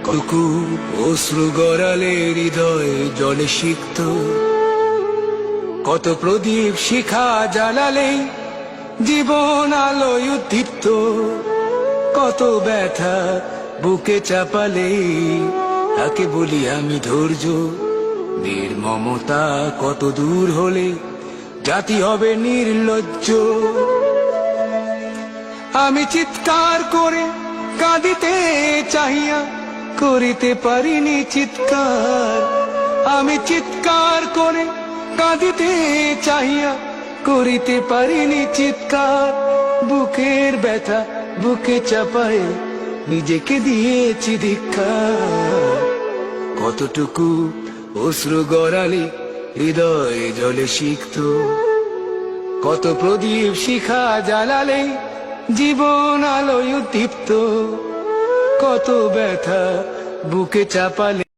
কতকু অশ্রু গড়ালে হৃদয় জলে সিক্ত, কত প্রদীপ শিখা জ্বালালে জীবন আলোয় উদ্দীপ্ত, কত ব্যথা বুকে চাপালে তাকে বলি আমি ধৈর্য। নির্মমতা কত দূর হলে জাতি হবে নির্লজ্জ। আমি চিৎকার করে কাঁদিতে চাহিয়া করিতে পারিনি চিৎকার। আমি চিৎকার করে কাঁদিতে চাহিয়া করিতে পারিনি চিৎকার। বুকের ব্যথা বুকে চাপায় নিজেকে দিয়েছি ধিক্কার। কতটুকু অশ্রু গড়ালে হৃদয় জলে সিক্ত, কত প্রদীপ শিখা জ্বালালে জীবন আলোয় উদ্দীপ্ত, কত ব্যথা বুকে চাপালে